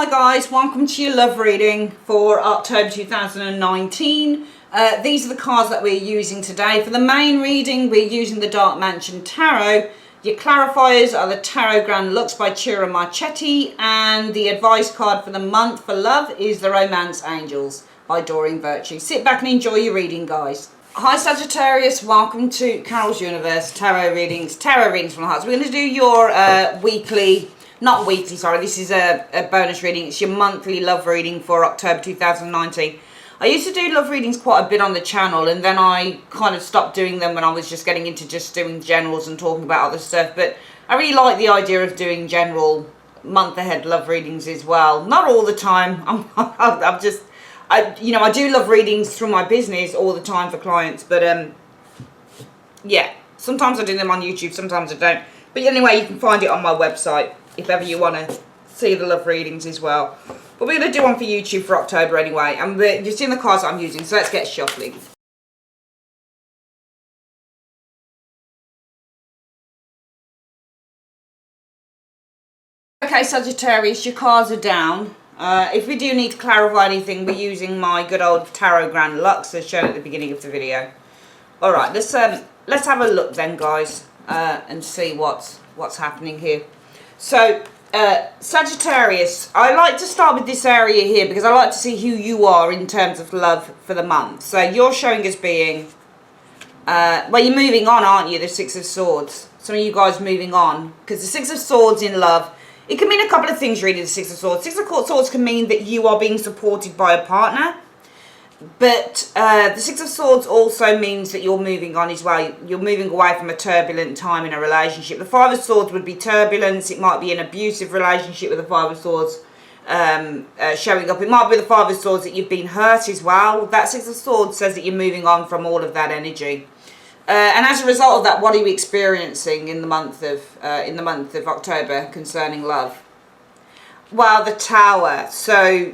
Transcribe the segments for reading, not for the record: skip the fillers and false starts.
Hi guys, welcome to your love reading for October 2019. These are the cards that we're using today. For the main reading, we're using the Dark Mansion Tarot. Your clarifiers are the Tarot Grand Lux by Ciro Marchetti, and the advice card for the month for love is the Romance Angels by Doreen Virtue. Sit back and enjoy your reading, guys. Hi Sagittarius, welcome to Carol's Universe Tarot readings from the hearts. We're going to do your not weekly, sorry, this is a bonus reading. It's your monthly love reading for October 2019. I used to do love readings quite a bit on the channel, and then I kind of stopped doing them when I was just getting into just doing generals and talking about other stuff. But I really like the idea of doing general month ahead love readings as well. Not all the time. I do love readings through my business all the time for clients, but yeah, sometimes I do them on YouTube, sometimes I don't. But anyway, you can find it on my website if ever you want to see the love readings as well. But we're going to do one for YouTube for October anyway, and you've seen the cards I'm using, so let's get shuffling. Okay, Sagittarius, your cards are down. If we do need to clarify anything, we're using my good old Tarot Grand Lux as shown at the beginning of the video. Alright, let's have a look then, guys, and see what's happening here. So, Sagittarius, I like to start with this area here because I like to see who you are in terms of love for the month. So you're showing as being, well, you're moving on, aren't you? The Six of Swords. Some of you guys moving on, because the Six of Swords in love, it can mean a couple of things really, the Six of Swords. Six of Swords can mean that you are being supported by a partner. But the Six of Swords also means that you're moving on as well. You're moving away from a turbulent time in a relationship. The Five of Swords would be turbulence. It might be an abusive relationship with the Five of Swords showing up. It might be the Five of Swords that you've been hurt as well. That Six of Swords says that you're moving on from all of that energy. And as a result of that, what are you experiencing in the month of October concerning love? Well, the Tower. So,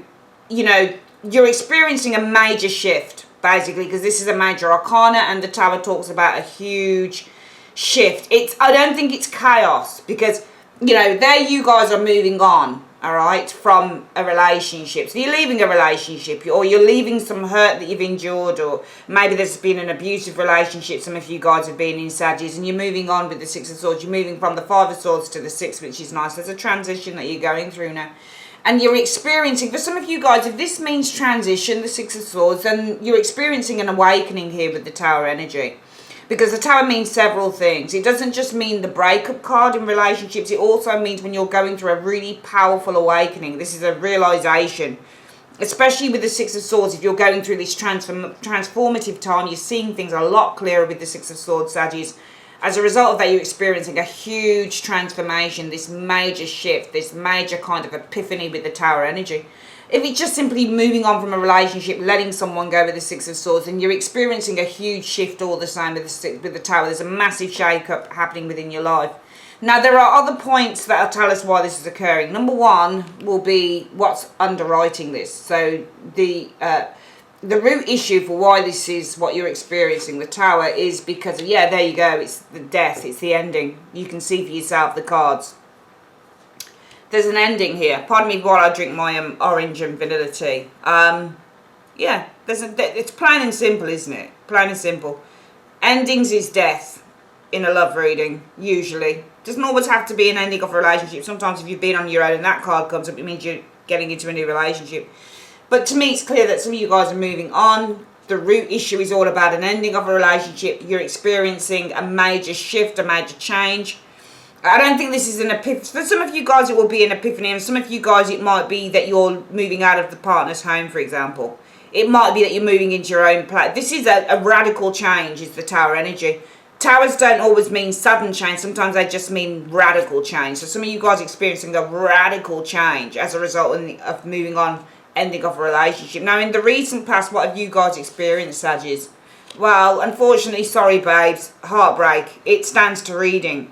you know, you're experiencing a major shift, basically, because this is a major arcana, and the Tower talks about a huge shift. I don't think it's chaos, because, you know, there you guys are moving on, all right, from a relationship. So you're leaving a relationship, or you're leaving some hurt that you've endured, or maybe there's been an abusive relationship some of you guys have been in, Saggies, and you're moving on with the Six of Swords. You're moving from the Five of Swords to the Six, which is nice. There's a transition that you're going through now. And you're experiencing, for some of you guys, if this means transition, the Six of Swords, then you're experiencing an awakening here with the Tower energy. Because the Tower means several things. It doesn't just mean the breakup card in relationships. It also means when you're going through a really powerful awakening. This is a realization. Especially with the Six of Swords, if you're going through this transformative time, you're seeing things a lot clearer with the Six of Swords, Saggies. As a result of that, you're experiencing a huge transformation, this major shift, this major kind of epiphany with the Tower energy. If it's just simply moving on from a relationship, letting someone go with the Six of Swords, then you're experiencing a huge shift all the same with the Tower. There's a massive shake-up happening within your life. Now, there are other points that will tell us why this is occurring. Number one will be what's underwriting this. So the root issue for why this is what you're experiencing, the Tower, is because, yeah, there you go, it's the death, it's the ending. You can see for yourself the cards. There's an ending here. Pardon me while I drink my orange and vanilla tea. Yeah, it's plain and simple, isn't it? Plain and simple. Endings is death in a love reading, usually. Doesn't always have to be an ending of a relationship. Sometimes if you've been on your own and that card comes up, it means you're getting into a new relationship. But to me, it's clear that some of you guys are moving on. The root issue is all about an ending of a relationship. You're experiencing a major shift, a major change. I don't think this is an epiphany. For some of you guys, it will be an epiphany. And some of you guys, it might be that you're moving out of the partner's home, for example. It might be that you're moving into your own place. This is a radical change, is the Tower energy. Towers don't always mean sudden change. Sometimes they just mean radical change. So some of you guys are experiencing a radical change as a result of moving on, ending of a relationship. Now, in the recent past, what have you guys experienced, Saggies? Well, unfortunately, sorry, babes, heartbreak. It stands to reason,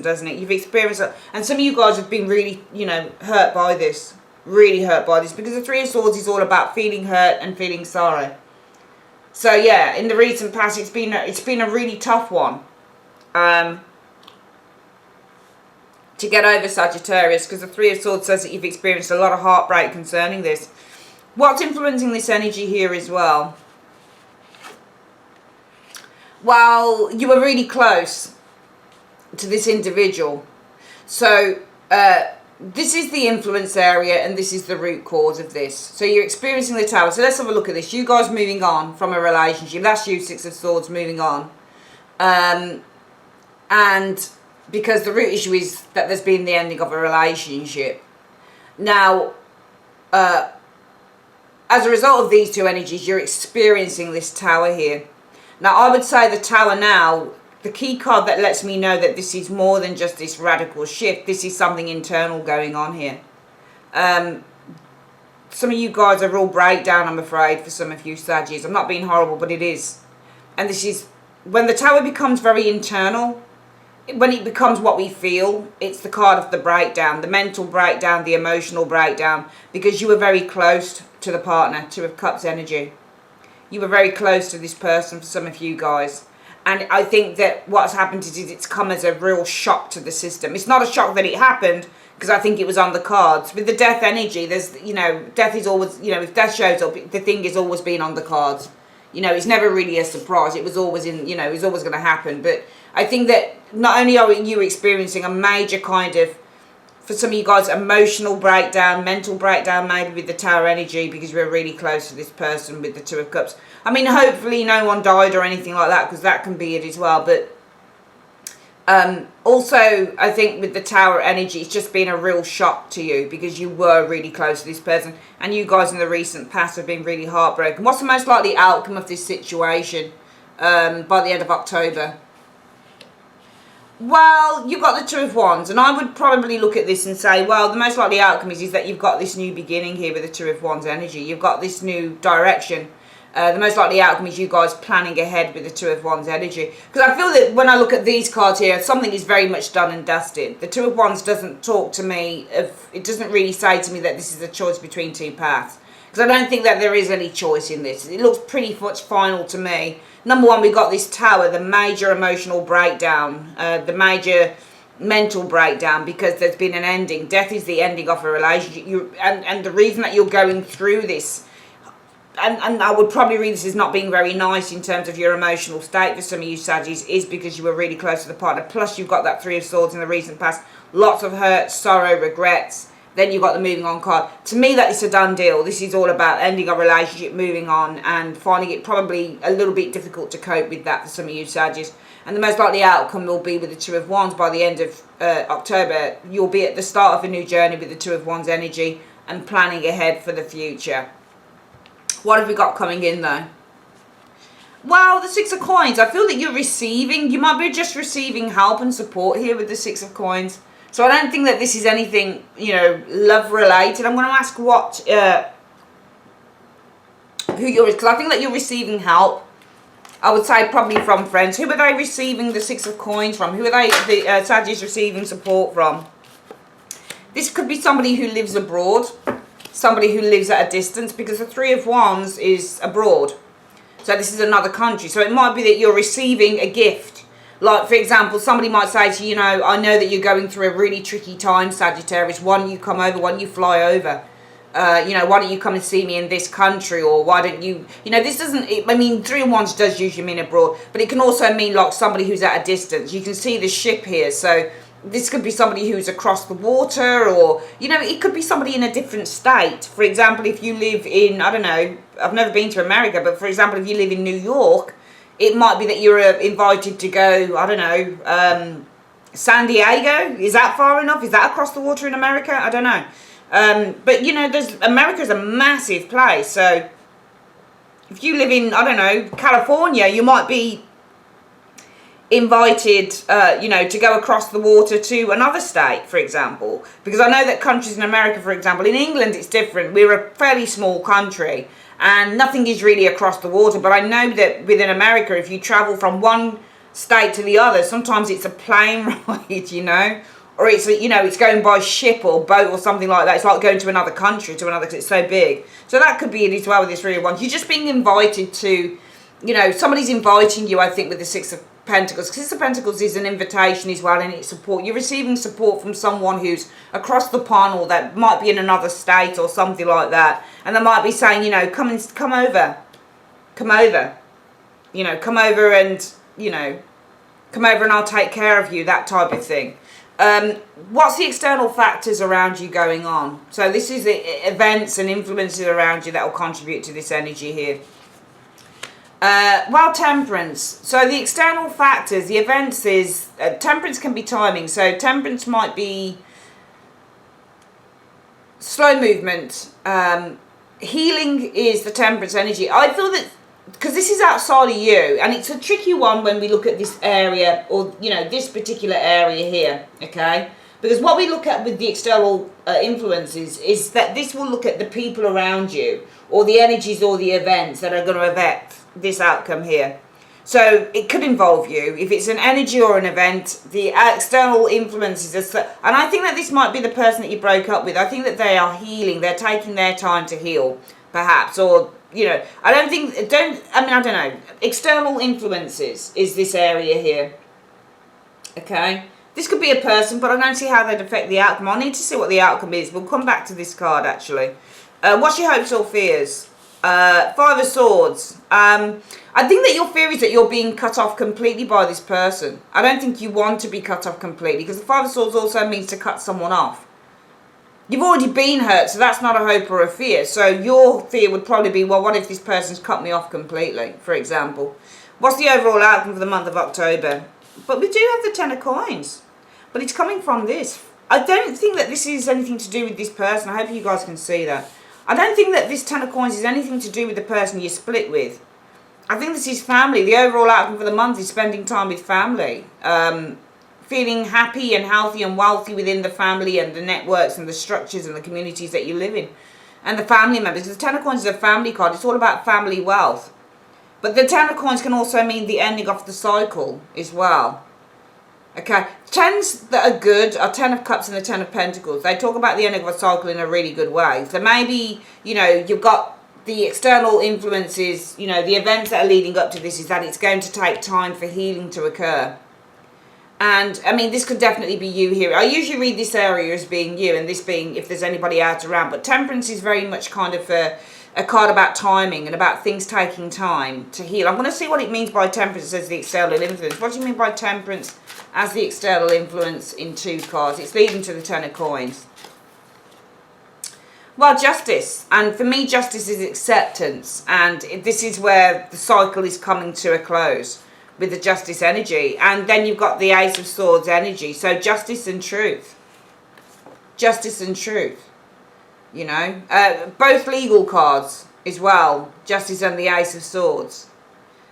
doesn't it? You've experienced it. And some of you guys have been really, you know, hurt by this. Really hurt by this. Because the Three of Swords is all about feeling hurt and feeling sorrow. So, yeah, in the recent past, it's been a really tough one. To to get over Sagittarius, because the Three of Swords says that you've experienced a lot of heartbreak concerning this. What's influencing this energy here as well? Well, you were really close to this individual. So, this is the influence area and this is the root cause of this. So you're experiencing the Tower. So let's have a look at this. You guys moving on from a relationship. That's you, Six of Swords, moving on. And because the root issue is that there's been the ending of a relationship. Now, as a result of these two energies, you're experiencing this Tower here. Now, I would say the Tower now, the key card that lets me know that this is more than just this radical shift. This is something internal going on here. Some of you guys are real breakdown, I'm afraid, for some of you Saggies. I'm not being horrible, but it is. And this is, when the Tower becomes very internal, when it becomes what we feel, it's the card of the breakdown, the mental breakdown, the emotional breakdown, because you were very close to the partner, Two of Cups energy. You were very close to this person for some of you guys. And I think that what's happened is it's come as a real shock to the system. It's not a shock that it happened, because I think it was on the cards. With the death energy, there's, you know, death is always, you know, if death shows up, the thing has always been on the cards. You know, it's never really a surprise. It was always in, you know, it was always going to happen. But I think that not only are you experiencing a major kind of, for some of you guys, emotional breakdown, mental breakdown, maybe with the Tower energy, because you were really close to this person with the Two of Cups. I mean, hopefully no one died or anything like that, because that can be it as well. But also, I think with the Tower energy, it's just been a real shock to you, because you were really close to this person. And you guys in the recent past have been really heartbroken. What's the most likely outcome of this situation by the end of October? Well, you've got the Two of Wands, and I would probably look at this and say, well, the most likely outcome is that you've got this new beginning here with the Two of Wands energy. You've got this new direction. The most likely outcome is you guys planning ahead with the Two of Wands energy. Because I feel that when I look at these cards here, something is very much done and dusted. The Two of Wands doesn't talk to me, it doesn't really say to me that this is a choice between two paths. Because I don't think that there is any choice in this. It looks pretty much final to me. Number one, we've got this Tower, the major emotional breakdown, the major mental breakdown, because there's been an ending. Death is the ending of a relationship. And the reason that you're going through this, and I would probably read this as not being very nice in terms of your emotional state for some of you Saggies, is because you were really close to the partner. Plus, you've got that Three of Swords in the recent past. Lots of hurt, sorrow, regrets. Then you've got the moving on card. To me, that is a done deal. This is all about ending a relationship, moving on, and finding it probably a little bit difficult to cope with that for some of you Saggies. And the most likely outcome will be with the Two of Wands by the end of October. You'll be at the start of a new journey with the Two of Wands energy and planning ahead for the future. What have we got coming in though? Well, the Six of Coins. I feel that you're receiving, you might be just receiving help and support here with the Six of Coins. So I don't think that this is anything, you know, love related. I'm going to ask what, who you're, because I think that you're receiving help. I would say probably from friends. Who are they receiving the Six of Coins from? Who are they, the Saggies, receiving support from? This could be somebody who lives abroad. Somebody who lives at a distance, because the Three of Wands is abroad. So this is another country. So it might be that you're receiving a gift. Like, for example, somebody might say to you, you know, I know that you're going through a really tricky time, Sagittarius. Why don't you come over? Why don't you fly over? You know, why don't you come and see me in this country? Or why don't you, you know, this doesn't, I mean, Three of Wands does usually mean abroad. But it can also mean like somebody who's at a distance. You can see the ship here. So this could be somebody who's across the water, or, you know, it could be somebody in a different state. For example, if you live in, I don't know, I've never been to America, but for example, if you live in New York, it might be that you're invited to go, I don't know, San Diego. Is that far enough? Is that across the water in America? I don't know. But, you know, America's a massive place. So if you live in, I don't know, California, you might be invited, you know, to go across the water to another state, for example. Because I know that countries in America, for example, in England it's different. We're a fairly small country and nothing is really across the water. But I know that within America, if you travel from one state to the other, sometimes it's a plane ride, you know, or it's, you know, it's going by ship or boat or something like that. It's like going to another country, to another, because it's so big. So that could be it as well with this Three of Wands. You're just being invited to, you know, somebody's inviting you, I think, with the Six of Pentacles, because the Pentacles is an invitation as well, and it's support. You're receiving support from someone who's across the pond, or that might be in another state or something like that, and they might be saying, you know, come over, you know, come over and, you know, come over and I'll take care of you, that type of thing. What's the external factors around you going on? So this is the events and influences around you that will contribute to this energy here. Well, Temperance. So the external factors, the events is, Temperance can be timing. So Temperance might be slow movement. Healing is the Temperance energy. I feel that, because this is outside of you, and it's a tricky one when we look at this area, or, you know, this particular area here, okay? Because what we look at with the external influences is that this will look at the people around you, or the energies or the events that are going to affect this outcome here. So it could involve you. If it's an energy or an event, the external influences are, and I think that this might be the person that you broke up with. I think that they are healing. They're taking their time to heal, perhaps, or, you know, I don't know. External influences is this area here. Okay. This could be a person, but I don't see how they'd affect the outcome. I need to see what the outcome is. We'll come back to this card, actually. What's your hopes or fears? Five of Swords. I think that your fear is that you're being cut off completely by this person. I don't think you want to be cut off completely, because the Five of Swords also means to cut someone off. You've already been hurt, so that's not a hope or a fear. So your fear would probably be, well, what if this person's cut me off completely, for example? What's the overall outcome for the month of October? But we do have the Ten of Coins. But it's coming from this. I don't think that this is anything to do with this person. I hope you guys can see that. I don't think that this Ten of Coins is anything to do with the person you split with. I think this is family. The overall outcome for the month is spending time with family. Feeling happy and healthy and wealthy within the family and the networks and the structures and the communities that you live in. And the family members. The Ten of Coins is a family card. It's all about family wealth. But the Ten of Coins can also mean the ending of the cycle as well. Okay, tens that are good are Ten of Cups and the Ten of Pentacles. They talk about the ending of a cycle in a really good way. So maybe, you know, you've got the external influences, you know, the events that are leading up to this is that it's going to take time for healing to occur. And, I mean, this could definitely be you here. I usually read this area as being you, and this being if there's anybody out around. But Temperance is very much kind of a card about timing and about things taking time to heal. I'm going to see what it means by Temperance as the external influence. What do you mean by Temperance as the external influence in two cards? It's leading to the Ten of Coins. Well, Justice. And for me, Justice is acceptance. And this is where the cycle is coming to a close with the Justice energy. And then you've got the Ace of Swords energy. So Justice and Truth. Justice and Truth. You know, both legal cards as well, Justice and the Ace of Swords.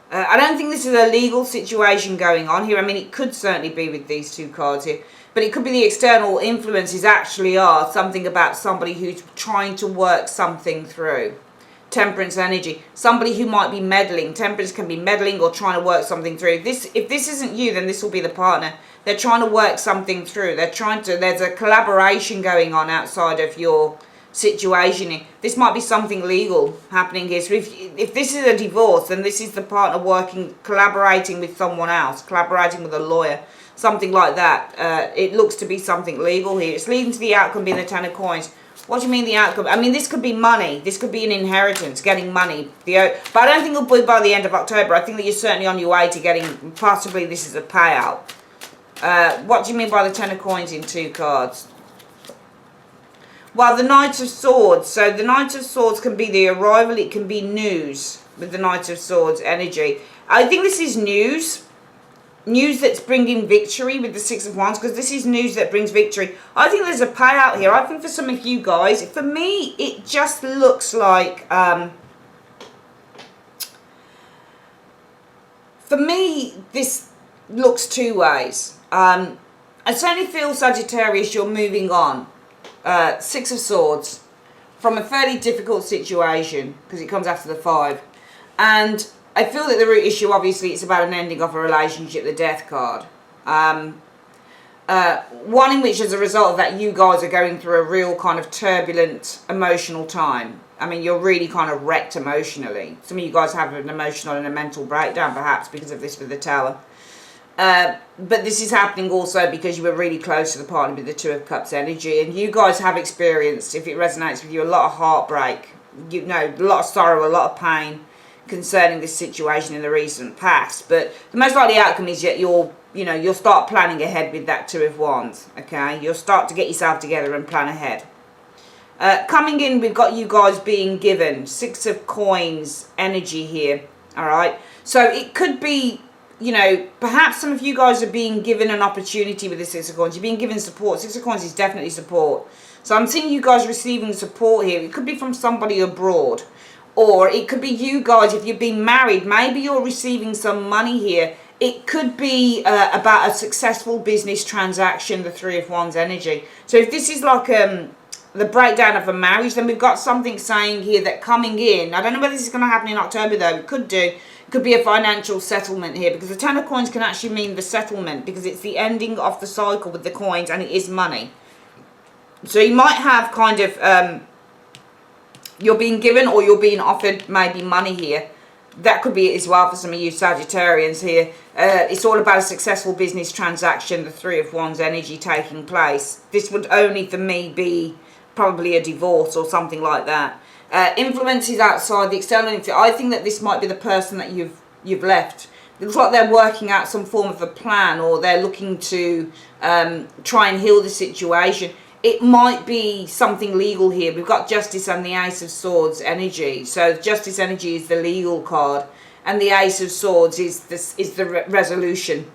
I don't think this is a legal situation going on here. I mean, it could certainly be with these two cards here. But it could be the external influences actually are something about somebody who's trying to work something through. Temperance energy. Somebody who might be meddling. Temperance can be meddling or trying to work something through. If this isn't you, then this will be the partner. They're trying to work something through. There's a collaboration going on outside of your situation. This might be something legal happening here. So if this is a divorce, then this is the partner working, collaborating with someone else, collaborating with a lawyer, something like that. It looks to be something legal here. It's leading to the outcome being the Ten of Coins. What do you mean the outcome? I mean, this could be money. This could be an inheritance, getting money. But I don't think it'll be by the end of October. I think that you're certainly on your way to getting, possibly this is a payout. What do you mean by the Ten of Coins in two cards? Well, the Knight of Swords. So the Knight of Swords can be the arrival. It can be news with the Knight of Swords energy. I think this is news. News that's bringing victory with the Six of Wands, because this is news that brings victory. I think there's a payout here. I think for some of you guys, for me, it just looks like... for me, this looks two ways. I certainly feel, Sagittarius, you're moving on. Six of Swords from a fairly difficult situation, because it comes after the Five, and I feel that the root issue, obviously, it's about an ending of a relationship, the Death card. One in which, as a result of that, you guys are going through a real kind of turbulent emotional time. I mean, you're really kind of wrecked emotionally. Some of you guys have an emotional and a mental breakdown, perhaps, because of this with the Tower. But this is happening also because you were really close to the partner with the Two of Cups energy, and you guys have experienced, if it resonates with you, a lot of heartbreak, you know, a lot of sorrow, a lot of pain concerning this situation in the recent past. But the most likely outcome is that you'll start planning ahead with that Two of Wands. Okay, you'll start to get yourself together and plan ahead. Coming in, we've got you guys being given Six of Coins energy here. All right, so it could be, you know, perhaps some of you guys are being given an opportunity with the Six of Coins. You're being given support. Six of Coins is definitely support. So I'm seeing you guys receiving support here. It could be from somebody abroad. Or it could be you guys, if you've been married, maybe you're receiving some money here. It could be about a successful business transaction, the Three of Wands energy. So if this is like the breakdown of a marriage, then we've got something saying here that coming in, I don't know whether this is going to happen in October though, it could do. It could be a financial settlement here, because the Ten of Coins can actually mean the settlement, because it's the ending of the cycle with the coins, and it is money. So you might have kind of, you're being given or you're being offered maybe money here. That could be it as well for some of you Sagittarians here. It's all about a successful business transaction, the Three of Wands energy taking place. This would only for me be probably a divorce or something like that. Influences outside the external influence. I think that this might be the person that you've left. It looks like they're working out some form of a plan, or they're looking to try and heal the situation. It might be something legal here. We've got Justice and the Ace of Swords energy. So Justice energy is the legal card, and the Ace of Swords is the resolution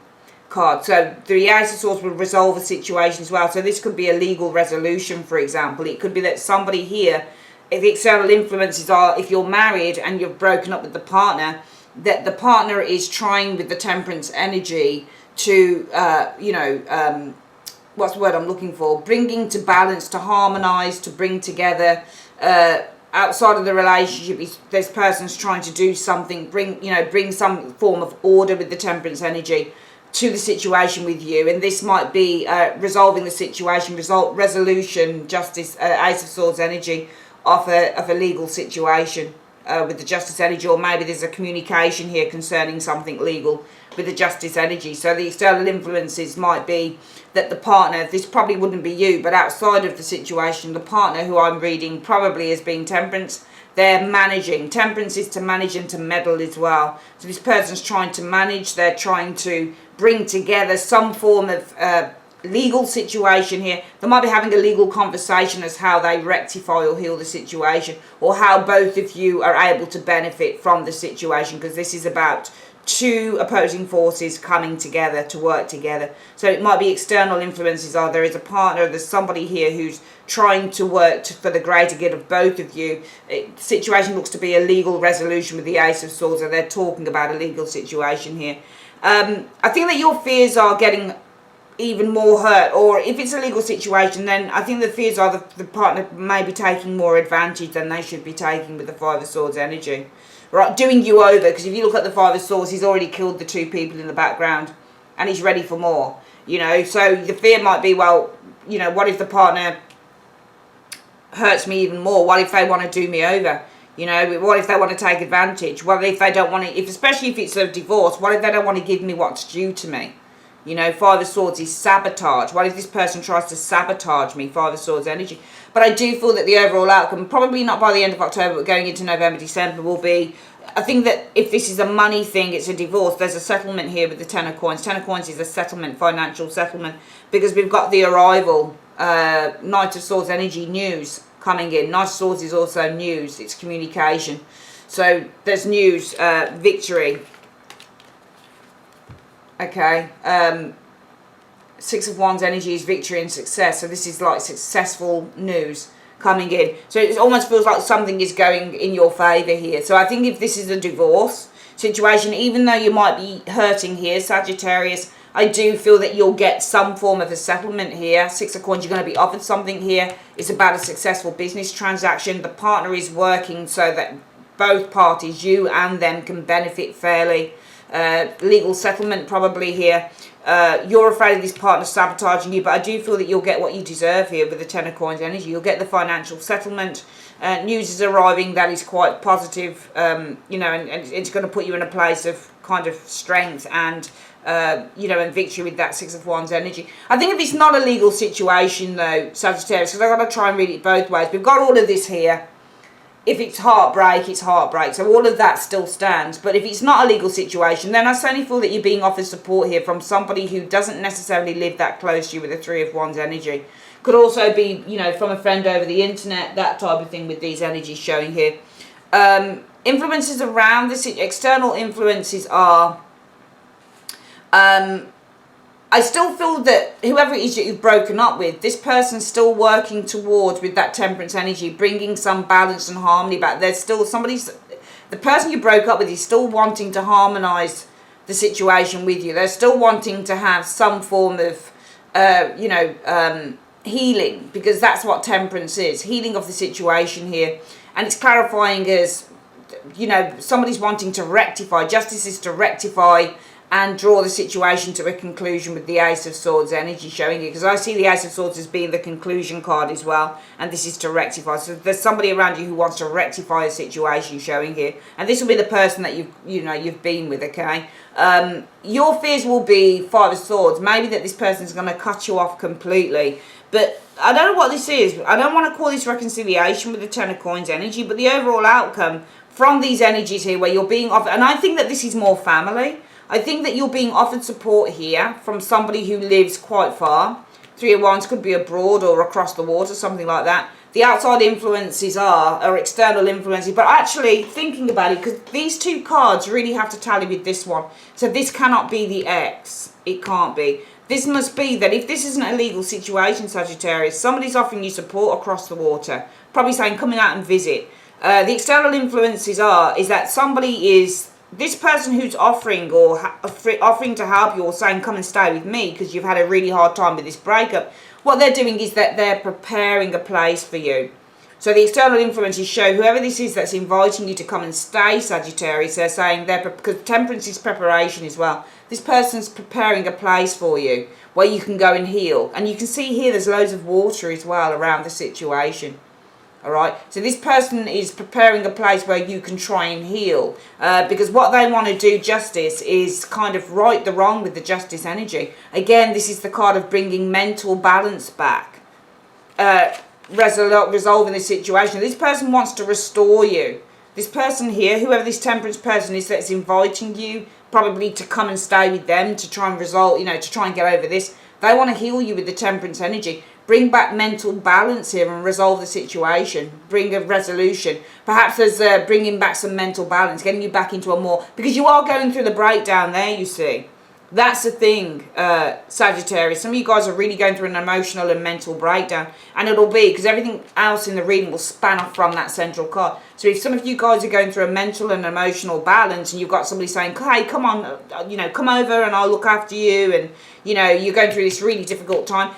card. So the Ace of Swords will resolve a situation as well. So this could be a legal resolution, for example. It could be that somebody here, if the external influences are, if you're married and you've broken up with the partner, that the partner is trying with the Temperance energy to, what's the word I'm looking for? Bringing to balance, to harmonize, to bring together. Outside of the relationship, this person's trying to do something, bring some form of order with the Temperance energy to the situation with you. And this might be resolving the situation, resolution, Justice, Ace of Swords energy of a legal situation with the Justice energy, or maybe there's a communication here concerning something legal with the Justice energy. So the external influences might be that the partner, this probably wouldn't be you, but outside of the situation, the partner who I'm reading probably as being Temperance, they're managing. Temperance is to manage and to meddle as well. So this person's trying to manage, they're trying to bring together some form of legal situation here. They might be having a legal conversation as how they rectify or heal the situation, or how both of you are able to benefit from the situation, because this is about two opposing forces coming together to work together. So it might be external influences. There is a partner, there's somebody here who's trying to work for the greater good of both of you. The situation looks to be a legal resolution with the Ace of Swords, and they're talking about a legal situation here. I think that your fears are getting even more hurt, or if it's a legal situation, then I think the fears are the partner may be taking more advantage than they should be taking with the Five of Swords energy. Right, doing you over, because if you look at the Five of Swords, he's already killed the two people in the background, and he's ready for more, so the fear might be, well, what if the partner hurts me even more? What if they want to do me over? What if they want to take advantage? What if they don't want to, especially if it's a divorce, what if they don't want to give me what's due to me? Five of Swords is sabotage. What if this person tries to sabotage me? Five of Swords energy. But I do feel that the overall outcome, probably not by the end of October, but going into November, December, will be, I think that if this is a money thing, it's a divorce. There's a settlement here with the Ten of Coins. Ten of Coins is a settlement, financial settlement, because we've got the arrival, Knight of Swords energy, news coming in. Knight of Swords is also news. It's communication. So there's news, victory. Okay, Six of Wands energy is victory and success. So this is like successful news coming in. So it almost feels like something is going in your favour here. So I think if this is a divorce situation, even though you might be hurting here, Sagittarius, I do feel that you'll get some form of a settlement here. Six of Coins, you're going to be offered something here. It's about a successful business transaction. The partner is working so that both parties, you and them, can benefit fairly. Legal settlement probably here. You're afraid of this partner sabotaging you, but I do feel that you'll get what you deserve here with the Ten of Coins energy. You'll get the financial settlement. News is arriving that is quite positive, you know, and it's going to put you in a place of kind of strength and, you know, and victory with that Six of Wands energy. I think if it's not a legal situation, though, Sagittarius, because I've got to try and read it both ways. We've got all of this here. If it's heartbreak, it's heartbreak. So all of that still stands. But if it's not a legal situation, then I certainly feel that you're being offered support here from somebody who doesn't necessarily live that close to you with the Three of Wands energy. Could also be, you know, from a friend over the internet, that type of thing with these energies showing here. Influences around this, external influences are... I still feel that whoever it is that you've broken up with, this person's still working towards, with that Temperance energy, bringing some balance and harmony back. There's still the person you broke up with is still wanting to harmonise the situation with you. They're still wanting to have some form of, you know, healing, because that's what Temperance is, healing of the situation here. And it's clarifying as, you know, somebody's wanting to rectify. Justice is to rectify and draw the situation to a conclusion with the Ace of Swords energy showing you, because I see the Ace of Swords as being the conclusion card as well, and this is to rectify. So there's somebody around you who wants to rectify a situation showing here, and this will be the person that you've been with. Okay, your fears will be Five of Swords, maybe that this person's going to cut you off completely, but I don't know what this is. I don't want to call this reconciliation with the Ten of Coins energy, but the overall outcome from these energies here where you're being offered, and I think that this is more family. I think that you're being offered support here from somebody who lives quite far. Three of Wands could be abroad or across the water, something like that. The outside influences are external influences. But actually, thinking about it, because these two cards really have to tally with this one. So this cannot be the X. It can't be. This must be that if this isn't a legal situation, Sagittarius, somebody's offering you support across the water. Probably saying, coming out and visit. The external influences is that somebody is... This person who's offering or offering to help you or saying come and stay with me because you've had a really hard time with this breakup, what they're doing is that they're preparing a place for you. So the external influences show whoever this is that's inviting you to come and stay, Sagittarius, they're saying because Temperance is preparation as well. This person's preparing a place for you where you can go and heal. And you can see here there's loads of water as well around the situation. Alright, so this person is preparing a place where you can try and heal. Because what they want to do, Justice, is kind of right the wrong with the Justice energy. Again, this is the card of bringing mental balance back. Resolving the situation. This person wants to restore you. This person here, whoever this Temperance person is that's inviting you, probably to come and stay with them to try and resolve, you know, to try and get over this. They want to heal you with the Temperance energy. Bring back mental balance here and resolve the situation. Bring a resolution. Perhaps there's bringing back some mental balance, getting you back into a more... Because you are going through the breakdown there, you see. That's the thing, Sagittarius. Some of you guys are really going through an emotional and mental breakdown. And it'll be, because everything else in the reading will span off from that central card. So if some of you guys are going through a mental and emotional balance and you've got somebody saying, hey, come on, you know, come over and I'll look after you. And, you know, you're going through this really difficult time.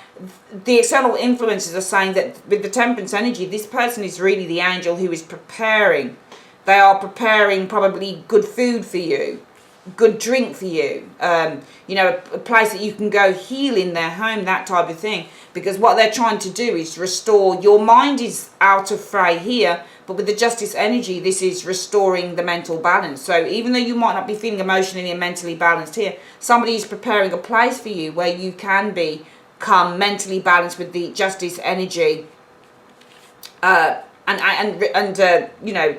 The external influences are saying that with the Temperance energy, this person is really the angel who is preparing. They are preparing probably good food for you. Good drink for you, you know, a place that you can go heal in their home, that type of thing, because what they're trying to do is restore. Your mind is out of fray here, but with the Justice energy, this is restoring the mental balance. So even though you might not be feeling emotionally and mentally balanced here, somebody is preparing a place for you where you can become mentally balanced with the Justice energy. You know,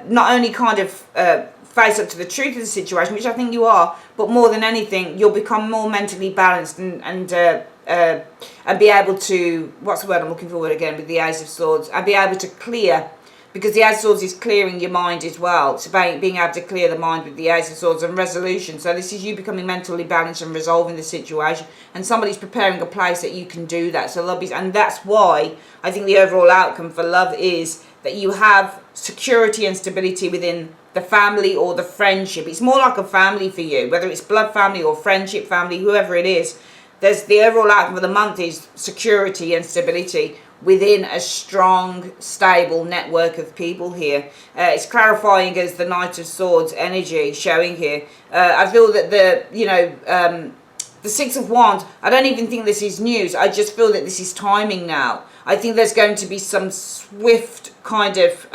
not only kind of face up to the truth of the situation, which I think you are, but more than anything, you'll become more mentally balanced and be able to, what's the word I'm looking for again with the Ace of Swords, and be able to clear, because the Ace of Swords is clearing your mind as well. It's about being able to clear the mind with the Ace of Swords and resolution. So this is you becoming mentally balanced and resolving the situation, and somebody's preparing a place that you can do that. So love is, and that's why I think the overall outcome for love is that you have security and stability within the family or the friendship. It's more like a family for you, whether it's blood family or friendship family, whoever it is. There's the overall outcome of the month is security and stability within a strong, stable network of people here. It's clarifying as the Knight of Swords energy showing here. I feel that the The Six of Wands, I don't even think this is news. I just feel that this is timing now. I think there's going to be some swift kind of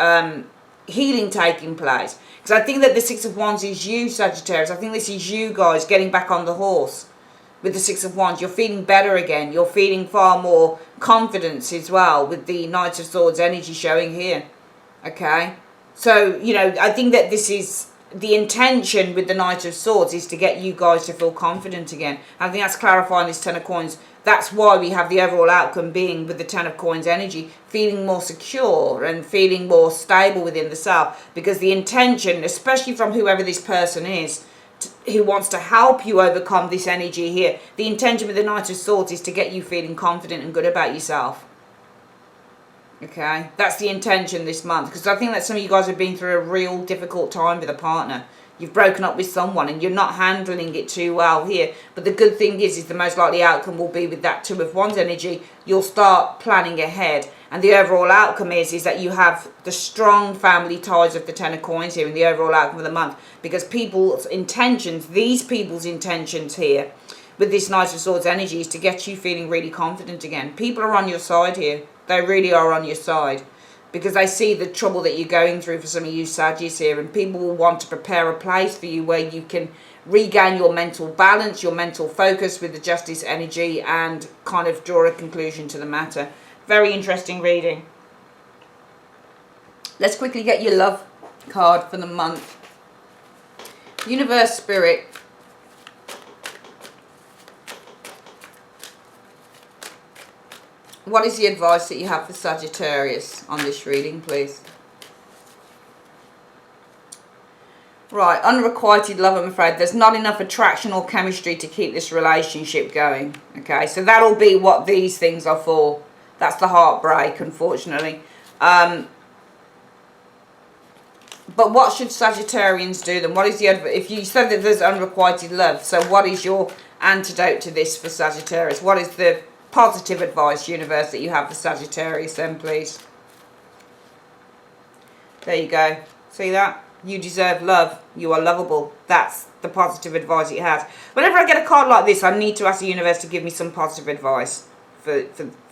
healing taking place. Because I think that the Six of Wands is you, Sagittarius. I think this is you guys getting back on the horse with the Six of Wands. You're feeling better again. You're feeling far more confidence as well with the Knight of Swords energy showing here. Okay? So, you know, I think that this is the intention with the Knight of Swords is to get you guys to feel confident again. I think that's clarifying this Ten of Coins. That's why we have the overall outcome being with the Ten of Coins energy, feeling more secure and feeling more stable within the self. Because the intention, especially from whoever this person is, who wants to help you overcome this energy here, the intention with the Knight of Swords is to get you feeling confident and good about yourself. Okay, that's the intention this month, because I think that some of you guys have been through a real difficult time with a partner. You've broken up with someone and you're not handling it too well here. But the good thing is the most likely outcome will be with that Two of Wands energy. You'll start planning ahead. And the overall outcome is that you have the strong family ties of the Ten of Coins here in the overall outcome of the month. Because people's intentions, these people's intentions here, with this Knight of Swords energy is to get you feeling really confident again. People are on your side here. They really are on your side. Because they see the trouble that you're going through for some of you Saggies here. And people will want to prepare a place for you where you can regain your mental balance, your mental focus with the Justice energy and kind of draw a conclusion to the matter. Very interesting reading. Let's quickly get your love card for the month. Universe Spirit. What is the advice that you have for Sagittarius on this reading, please? Right, unrequited love, I'm afraid. There's not enough attraction or chemistry to keep this relationship going. Okay, so that'll be what these things are for. That's the heartbreak, unfortunately. But what should Sagittarians do then? What is the if you said that there's unrequited love, so what is your antidote to this for Sagittarius? What is the positive advice, universe, that you have for Sagittarius then, please? There you go. See that? You deserve love. You are lovable. That's the positive advice it has. Whenever I get a card like this, I need to ask the universe to give me some positive advice for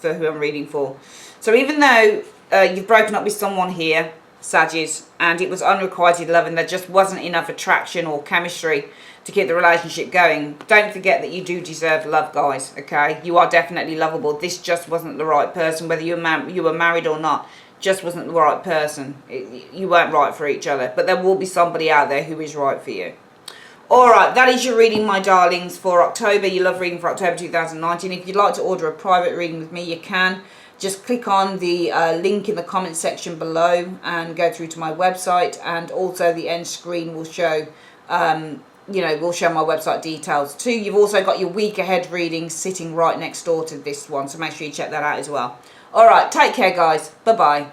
who I'm reading for. So even though you've broken up with someone here, Saggies, and it was unrequited love and there just wasn't enough attraction or chemistry to keep the relationship going, don't forget that you do deserve love, guys. Okay, you are definitely lovable. This just wasn't the right person, whether you were married or not. Just wasn't the right person. You weren't right for each other, but there will be somebody out there who is right for you. Alright, that is your reading, my darlings, for October. Your love reading for October 2019. If you'd like to order a private reading with me, you can. Just click on the link in the comment section below and go through to my website, and also the end screen will show will show my website details too. You've also got your week ahead reading sitting right next door to this one, so make sure you check that out as well. Alright, take care guys. Bye bye.